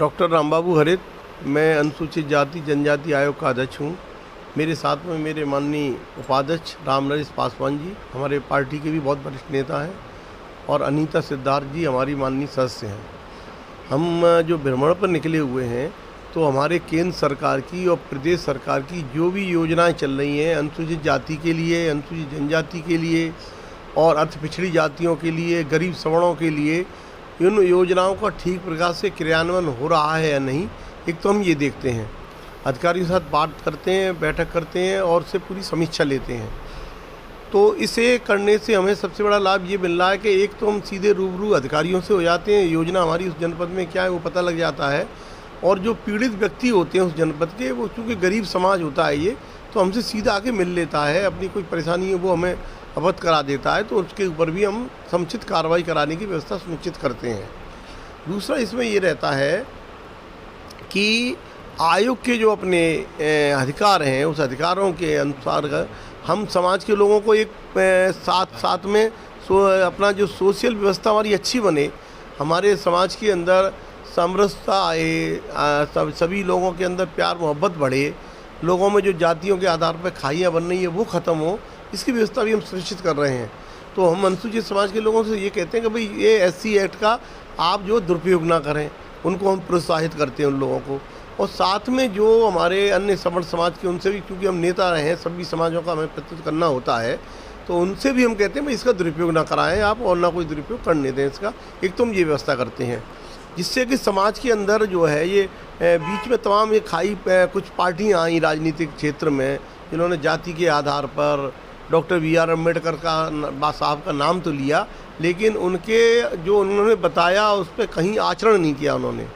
Doctor Rambabu हरित, मैं अनुसूचित जाति जनजाति आयोग का अध्यक्ष हूँ। मेरे साथ में मेरे माननीय उपाध्यक्ष राम नरेश पासवान जी, हमारे पार्टी के भी बहुत वरिष्ठ नेता हैं, और अनीता सिद्धार्थ जी हमारी माननीय सदस्य हैं। हम जो भ्रमण पर निकले हुए हैं, तो हमारे केंद्र सरकार की और प्रदेश सरकार की जो भी योजनाएं चल रही हैं अनुसूचित जाति के लिए, अनुसूचित जनजाति के लिए और अति पिछड़ी जातियों के लिए, गरीब सवर्णों के लिए, इन योजनाओं का ठीक प्रकार से क्रियान्वयन हो रहा है या नहीं, एक तो हम ये देखते हैं। अधिकारियों के साथ बात करते हैं, बैठक करते हैं और उससे पूरी समीक्षा लेते हैं। तो इसे करने से हमें सबसे बड़ा लाभ ये मिल रहा है कि एक तो हम सीधे रूबरू अधिकारियों से हो जाते हैं, योजना हमारी उस जनपद में क्या है वो पता लग जाता है, और जो पीड़ित व्यक्ति होते हैं उस जनपद के, वो चूँकि गरीब समाज होता है ये, तो हमसे सीधा आके मिल लेता है, अपनी कोई परेशानी है वो हमें अवगत करा देता है, तो उसके ऊपर भी हम समुचित कार्रवाई कराने की व्यवस्था सुनिश्चित करते हैं। दूसरा इसमें ये रहता है कि आयोग के जो अपने अधिकार हैं, उस अधिकारों के अनुसार हम समाज के लोगों को एक साथ में अपना जो सोशल व्यवस्था हमारी अच्छी बने, हमारे समाज के अंदर समरसता आए, सभी लोगों के अंदर प्यार मोहब्बत बढ़े, लोगों में जो जातियों के आधार पर खाइयाँ बन रही है वो ख़त्म हो, इसकी व्यवस्था भी हम सुनिश्चित कर रहे हैं। तो हम अनुसूचित समाज के लोगों से ये कहते हैं कि भाई ये SC एक्ट का आप जो दुरुपयोग ना करें, उनको हम प्रोत्साहित करते हैं उन लोगों को। और साथ में जो हमारे अन्य सवर्ण समाज के, उनसे भी, क्योंकि हम नेता रहे हैं, सभी समाजों का हमें प्रतिनिधित्व करना होता है, तो उनसे भी हम कहते हैं भाई इसका दुरुपयोग ना कराएं आप, और ना कोई दुरुपयोग करने दें इसका। एक तो हम ये व्यवस्था करते हैं जिससे कि समाज के अंदर जो है ये बीच में तमाम ये कुछ पार्टियाँ आई राजनीतिक क्षेत्र में, जिन्होंने जाति के आधार पर डॉक्टर BR अम्बेडकर का साहब का नाम तो लिया, लेकिन उनके जो उन्होंने बताया उस पर कहीं आचरण नहीं किया उन्होंने,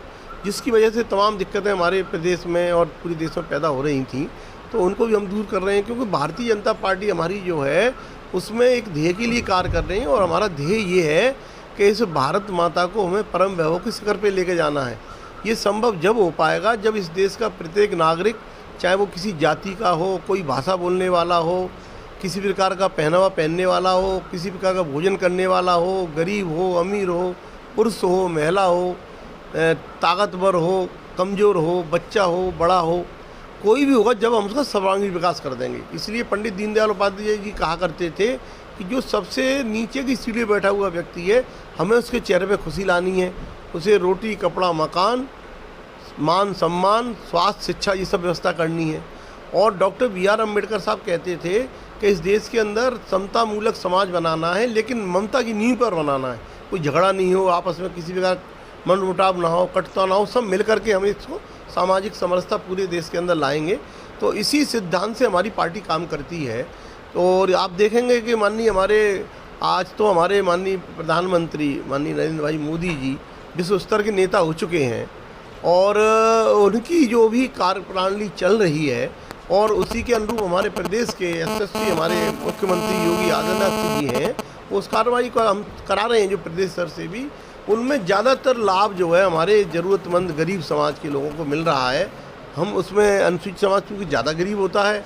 जिसकी वजह से तमाम दिक्कतें हमारे प्रदेश में और पूरे देश में पैदा हो रही थी। तो उनको भी हम दूर कर रहे हैं, क्योंकि भारतीय जनता पार्टी हमारी जो है उसमें एक ध्येय के लिए कार्य कर रहे हैं, और हमारा ध्येय ये है कि इस भारत माता को हमें परम वैभव के शिखर पे लेके जाना है। ये संभव जब हो पाएगा जब इस देश का प्रत्येक नागरिक, चाहे वो किसी जाति का हो, कोई भाषा बोलने वाला हो, किसी प्रकार का पहनावा पहनने वाला हो, किसी प्रकार का भोजन करने वाला हो, गरीब हो, अमीर हो, पुरुष हो, महिला हो, ताकतवर हो, कमज़ोर हो, बच्चा हो, बड़ा हो, कोई भी होगा, जब हम उसका सर्वांगीण विकास कर देंगे। इसलिए पंडित दीनदयाल उपाध्याय जी कहा करते थे कि जो सबसे नीचे की सीढ़ी बैठा हुआ व्यक्ति है, हमें उसके चेहरे पे खुशी लानी है, उसे रोटी, कपड़ा, मकान, मान सम्मान, स्वास्थ्य, शिक्षा, ये सब व्यवस्था करनी है। और डॉक्टर BR अम्बेडकर साहब कहते थे कि इस देश के अंदर समतामूलक समाज बनाना है, लेकिन ममता की नींव पर बनाना है। कोई झगड़ा नहीं हो, आपस में किसी प्रकार मनमुटाव ना हो, कटुता ना हो, सब मिल करके हम इसको सामाजिक समरसता पूरे देश के अंदर लाएंगे। तो इसी सिद्धांत से हमारी पार्टी काम करती है। और आप देखेंगे कि माननीय हमारे माननीय प्रधानमंत्री माननीय नरेंद्र भाई मोदी जी विश्व स्तर के नेता हो चुके हैं, और उनकी जो भी कार्यप्रणाली चल रही है, और उसी के अनुरूप हमारे प्रदेश के SSP हमारे मुख्यमंत्री योगी आदित्यनाथ जी हैं, उस कार्रवाई को हम करा रहे हैं जो प्रदेश स्तर से भी। उनमें ज़्यादातर लाभ जो है हमारे ज़रूरतमंद गरीब समाज के लोगों को मिल रहा है। हम उसमें अनुसूचित समाज क्योंकि ज़्यादा गरीब होता है,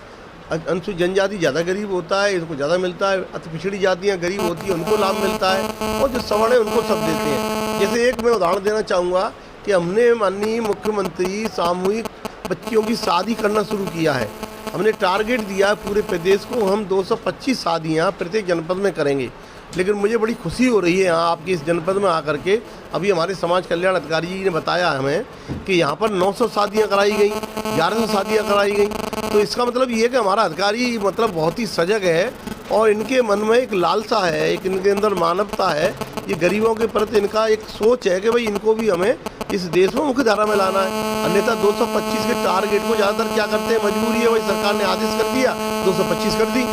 अनुसूचित जनजाति ज़्यादा गरीब होता है, इनको ज़्यादा मिलता है, अति पिछड़ी जातियाँ गरीब होती हैं उनको लाभ मिलता है, और जो सवर्ण है उनको सब देते हैं। जैसे एक मैं उदाहरण देना चाहूँगा कि हमने माननीय मुख्यमंत्री सामूहिक बच्चियों की शादी करना शुरू किया है। हमने टारगेट दिया है पूरे प्रदेश को, हम 225 शादियाँ प्रत्येक जनपद में करेंगे। लेकिन मुझे बड़ी खुशी हो रही है यहाँ आपके इस जनपद में आकर के, अभी हमारे समाज कल्याण अधिकारी जी ने बताया हमें कि यहाँ पर 900 शादियाँ कराई गई, 1100 शादियाँ कराई गई। तो इसका मतलब ये है कि हमारा अधिकारी मतलब बहुत ही सजग है, और इनके मन में एक लालसा है, एक इनके अंदर मानवता है, ये गरीबों के प्रति इनका एक सोच है कि भाई इनको भी हमें इस देश में मुख्य धारा में लाना है। अन्यथा 225 के टारगेट को ज़्यादातर क्या करते हैं, मजबूरी है, भाई सरकार ने आदेश कर दिया 225 कर दी,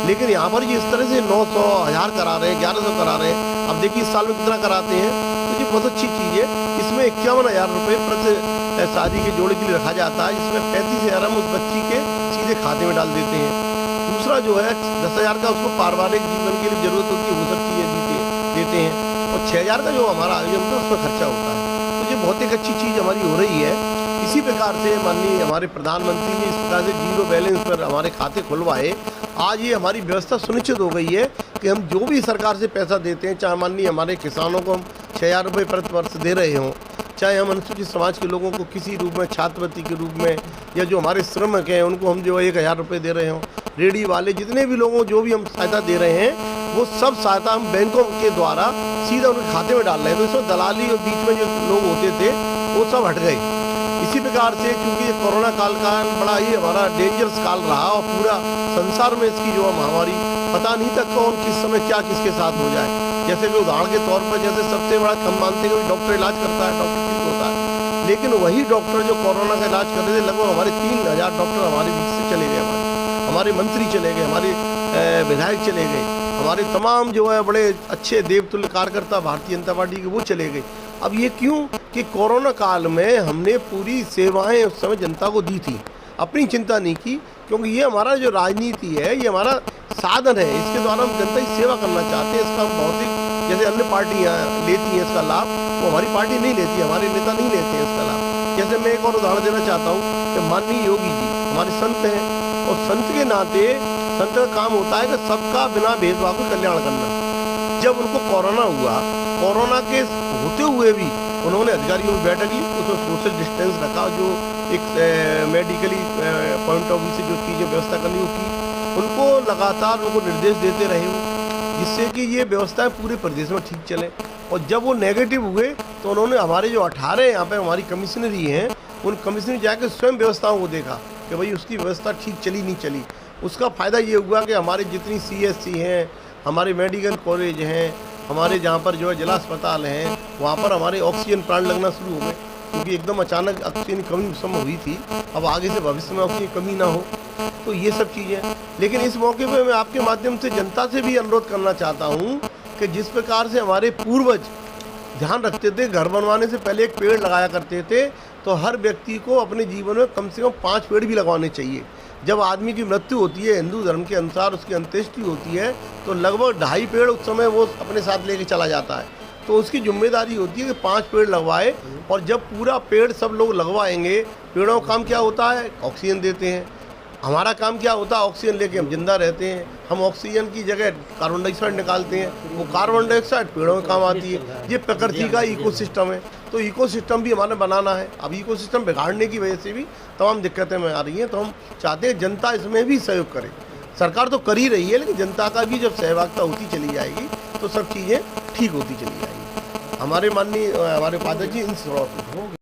लेकिन यहाँ पर ये इस तरह से 900, 1000 करा रहे हैं, 1100 करा रहे हैं। अब देखिए इस साल में कितना कराते हैं, तो ये बहुत अच्छी चीज़ है। इसमें 51,000 रुपये प्रति शादी के जोड़े के लिए रखा जाता है, जिसमें 35,000 हम उस बच्ची के सीधे खाते में डाल देते हैं। दूसरा जो है 10,000 का उसको पारिवारिक जीवन के लिए ज़रूरत होती है, वो सब चीज़ें देते हैं, और 6,000 का जो हमारा आयोजन होता है उसमें खर्चा होता है। तो ये बहुत एक अच्छी चीज़ हमारी हो रही है। इसी प्रकार से माननीय हमारे प्रधानमंत्री जी इस प्रकार से 0 बैलेंस पर हमारे खाते खुलवाए। आज ये हमारी व्यवस्था सुनिश्चित हो गई है कि हम जो भी सरकार से पैसा देते हैं, चाहे माननीय हमारे किसानों को हम 6,000 रुपये प्रति वर्ष दे रहे हों, चाहे हम अनुसूचित समाज के लोगों को किसी रूप में छात्रवृत्ति के रूप में, या जो हमारे श्रमिक हैं उनको हम जो 1,000 रुपये दे रहे हों, रेडी वाले जितने भी लोगों को जो भी हम सहायता दे रहे हैं, वो सब सहायता हम बैंकों के द्वारा सीधा उनके खाते में डाल रहे हैं। तो इसमें दलाली और बीच में जो लोग होते थे वो सब हट गए। इसी प्रकार से चूँकि ये कोरोना काल का बड़ा ही हमारा डेंजरस काल रहा और पूरा संसार में इसकी जो महामारी पता नहीं था कौन किस समय क्या किसके साथ हो जाए। जैसे कि उदाहरण के तौर पर जैसे सबसे बड़ा हम मानते हैं कि डॉक्टर इलाज करता है, डॉक्टर ठीक होता है, लेकिन वही डॉक्टर जो कोरोना का इलाज कर रहे थे, लगभग हमारे 3,000 डॉक्टर हमारे बीच से चले गए। हमारे मंत्री चले गए, हमारे विधायक चले गए, हमारे तमाम जो है बड़े अच्छे देवतुल्य कार्यकर्ता भारतीय जनता पार्टी के वो चले गए। अब ये क्यों कि कोरोना काल में हमने पूरी सेवाएं उस समय जनता को दी थी, अपनी चिंता नहीं की, क्योंकि ये हमारा जो राजनीति है ये हमारा साधन है, इसके द्वारा हम जनता की सेवा करना चाहते हैं। इसका हम भौतिक जैसे अन्य पार्टियाँ लेती हैं इसका लाभ, वो हमारी पार्टी नहीं लेती, हमारे नेता नहीं लेते हैं इसका लाभ। जैसे मैं एक और उदाहरण देना चाहता हूँ कि माननीय योगी जी हमारे संत हैं, और संत के नाते संत का काम होता है कि सबका बिना भेदभाव का कल्याण करना। जब उनको कोरोना हुआ, कोरोना के होते हुए भी उन्होंने अधिकारियों की बैठक ली, उसमें सोशल डिस्टेंस रखा, जो एक मेडिकली पॉइंट ऑफ व्यू से जो चीज़ें व्यवस्था करनी वो की, उनको लगातार उनको निर्देश देते रहे हो, जिससे कि ये व्यवस्थाएं पूरे प्रदेश में ठीक चले। और जब वो नेगेटिव हुए तो उन्होंने हमारे जो 18 यहाँ पे हमारी कमिश्नरी हैं, उन कमिश्नरी जाकर स्वयं व्यवस्थाओं को देखा कि भाई उसकी व्यवस्था ठीक चली नहीं चली। उसका फ़ायदा ये हुआ कि हमारे जितनी CSC हैं, हमारे मेडिकल कॉलेज हैं, हमारे जहाँ पर जो है जिला अस्पताल हैं, वहाँ पर हमारे ऑक्सीजन प्लांट लगना शुरू हो गए, क्योंकि एकदम अचानक ऑक्सीजन की कमी उस समय हुई थी। अब आगे से भविष्य में ऑक्सीजन की कमी ना हो, तो ये सब चीज़ें। लेकिन इस मौके पर मैं आपके माध्यम से जनता से भी अनुरोध करना चाहता हूँ कि जिस प्रकार से हमारे पूर्वज ध्यान रखते थे, घर बनवाने से पहले एक पेड़ लगाया करते थे, तो हर व्यक्ति को अपने जीवन में कम से कम 5 पेड़ भी लगवाने चाहिए। जब आदमी की मृत्यु होती है हिंदू धर्म के अनुसार, उसकी अंत्येष्टि होती है, तो लगभग 2.5 पेड़ उस समय वो अपने साथ लेके चला जाता है। तो उसकी जिम्मेदारी होती है कि 5 पेड़ लगवाए, और जब पूरा पेड़ सब लोग लगवाएंगे, पेड़ों का काम क्या होता है, ऑक्सीजन देते हैं। हमारा काम क्या होता है, ऑक्सीजन लेके हम जिंदा रहते हैं। हम ऑक्सीजन की जगह कार्बन डाइऑक्साइड निकालते हैं, वो कार्बन डाइऑक्साइड पेड़ों में काम आती है। ये प्रकृति का इकोसिस्टम है, तो इकोसिस्टम भी हमारे बनाना है। अब इकोसिस्टम बिगाड़ने की वजह से भी तमाम दिक्कतें में आ रही हैं, तो हम चाहते हैं जनता इसमें भी सहयोग करे। सरकार तो कर ही रही है, लेकिन जनता का भी जब सहभागिता होती चली जाएगी तो सब चीज़ें ठीक होती चली जाएंगी। हमारे माननीय हमारे उपाध्यक्ष जी इन